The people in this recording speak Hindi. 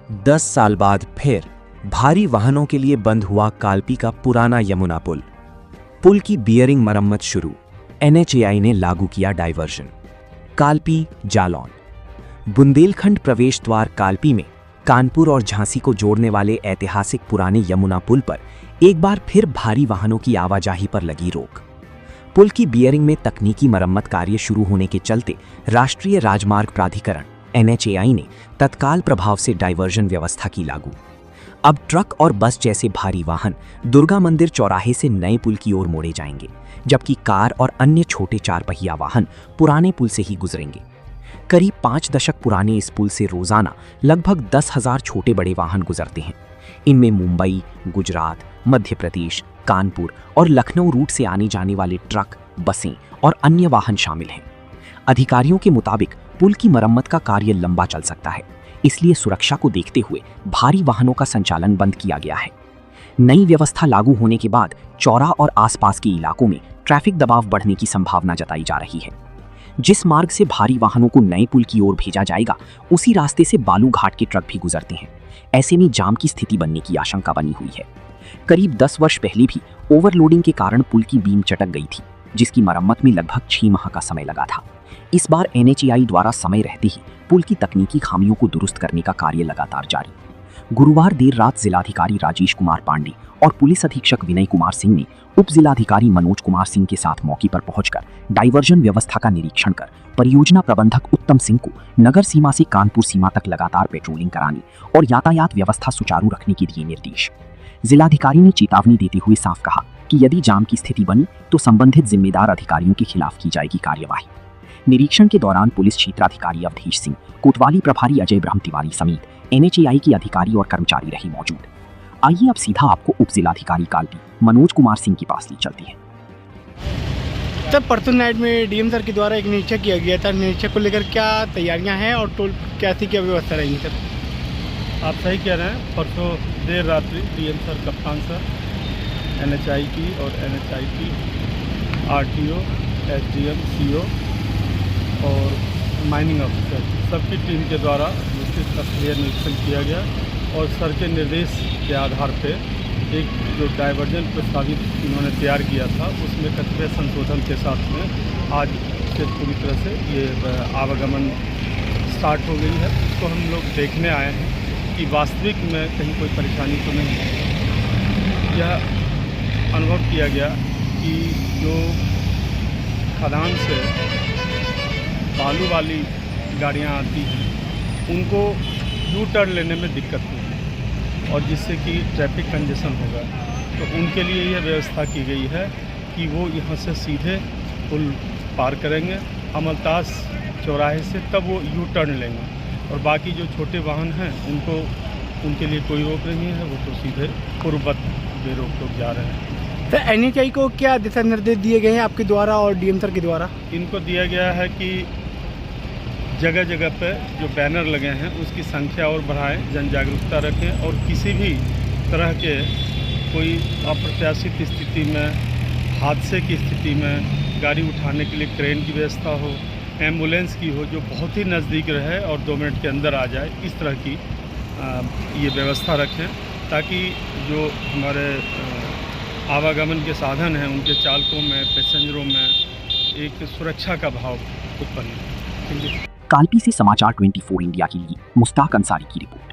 10 साल बाद फिर भारी वाहनों के लिए बंद हुआ कालपी का पुराना यमुना पुल। पुल की बियरिंग मरम्मत शुरू, NHAI ने लागू किया डायवर्जन। कालपी जालौन। बुंदेलखंड प्रवेश द्वार कालपी में कानपुर और झांसी को जोड़ने वाले ऐतिहासिक पुराने यमुना पुल पर एक बार फिर भारी वाहनों की आवाजाही पर लगी रोक। पुल की बियरिंग में तकनीकी मरम्मत कार्य शुरू होने के चलते राष्ट्रीय राजमार्ग प्राधिकरण NHAI ने तत्काल प्रभाव से डायवर्जन व्यवस्था की लागू। अब ट्रक और बस जैसे भारी वाहन दुर्गा मंदिर चौराहे से नए पुल की ओर मोड़े जाएंगे, जबकि कार और अन्य छोटे 4 पहिया वाहन पुराने पुल से ही गुजरेंगे। करीब 5 दशक पुराने इस पुल से रोजाना लगभग 10,000 छोटे बड़े वाहन गुजरते हैं। इनमें मुंबई, गुजरात, मध्य प्रदेश, कानपुर और लखनऊ रूट से आने जाने वाले ट्रक, बसें और अन्य वाहन शामिल हैं। अधिकारियों के मुताबिक पुल की मरम्मत का कार्य लंबा चल सकता है, इसलिए सुरक्षा को देखते हुए भारी वाहनों का संचालन बंद किया गया है। नई व्यवस्था लागू होने के बाद चौरा और आसपास के इलाकों में ट्रैफिक दबाव बढ़ने की संभावना जताई जा रही है। जिस मार्ग से भारी वाहनों को नए पुल की ओर भेजा जाएगा, उसी रास्ते से बालू घाट के ट्रक भी गुजरते हैं। ऐसे में जाम की स्थिति बनने की आशंका बनी हुई है। करीब 10 वर्ष पहले भी ओवरलोडिंग के कारण पुल की बीम चटक गई थी, जिसकी मरम्मत में लगभग 6 माह का समय लगा था। इस बार NHAI द्वारा समय रहते ही पुल की तकनीकी खामियों को दुरुस्त करने का कार्य लगातार जारी। गुरुवार देर रात जिलाधिकारी राजेश कुमार पांडे और पुलिस अधीक्षक विनय कुमार सिंह ने उप जिलाधिकारी मनोज कुमार सिंह के साथ मौके पर पहुंचकर डायवर्जन व्यवस्था का निरीक्षण कर परियोजना प्रबंधक उत्तम सिंह को नगर सीमा से कानपुर सीमा तक लगातार पेट्रोलिंग कराने और यातायात व्यवस्था सुचारू रखने के दिए निर्देश। जिलाधिकारी ने चेतावनी देते हुए साफ कहा कि यदि जाम की स्थिति बनी तो संबंधित जिम्मेदार अधिकारियों के खिलाफ की जाएगी कार्यवाही। निरीक्षण के दौरान पुलिस क्षेत्राधिकारी अवधेश सिंह, कोतवाली प्रभारी अजय ब्रह्म तिवारी समेत NHAI के अधिकारी और कर्मचारी रहे मौजूद। आइए अब सीधा आपको उप जिलाधिकारी कालपी मनोज कुमार सिंह के पास ले चलते हैं। सर, परसों नाइट में DM सर के द्वारा एक निरीक्षण किया गया था। निरीक्षण को लेकर क्या तैयारियां हैं और टोल कैसी क्या व्यवस्था रहेगी सर? आप सही कह रहे हैं। परसों देर रात्रि DM सर, कप्तान सर, NHAI की और NHAI की RTO, SDM, CO और माइनिंग ऑफिसर सबकी टीम के द्वारा विस्तृत स्थलीय निरीक्षण किया गया और सर के निर्देश के आधार पे एक जो डायवर्जन प्रस्तावित इन्होंने तैयार किया था, उसमें कतिपय संशोधन के साथ में आज से पूरी तरह से ये आवागमन स्टार्ट हो गई है। इसको हम लोग देखने आए हैं कि वास्तविक में कहीं कोई परेशानी तो नहीं है। यह अनुभव किया गया कि जो खदान से बालू वाली गाड़ियाँ आती हैं, उनको यू टर्न लेने में दिक्कत होगी और जिससे कि ट्रैफिक कंजेशन होगा। तो उनके लिए यह व्यवस्था की गई है कि वो यहाँ से सीधे पुल पार करेंगे अमलतास चौराहे से, तब वो यू टर्न लेंगे और बाकी जो छोटे वाहन हैं उनके लिए कोई रोक नहीं है, वो तो सीधे पूर्ववत बेरोक टोक जा रहे हैं। सर, NHAI को क्या दिशा निर्देश दिए गए हैं आपके द्वारा और DM सर के द्वारा? इनको दिया गया है कि जगह जगह पे जो बैनर लगे हैं उसकी संख्या और बढ़ाएं, जन जागरूकता रखें और किसी भी तरह के कोई अप्रत्याशित स्थिति में, हादसे की स्थिति में गाड़ी उठाने के लिए क्रेन की व्यवस्था हो, एम्बुलेंस की हो जो बहुत ही नज़दीक रहे और 2 मिनट के अंदर आ जाए, इस तरह की ये व्यवस्था रखें ताकि जो हमारे आवागमन के साधन हैं उनके चालकों में, पैसेंजरों में एक सुरक्षा का भाव उत्पन्न हो। कालपी से समाचार 24 इंडिया के लिए मुस्ताक अंसारी की रिपोर्ट।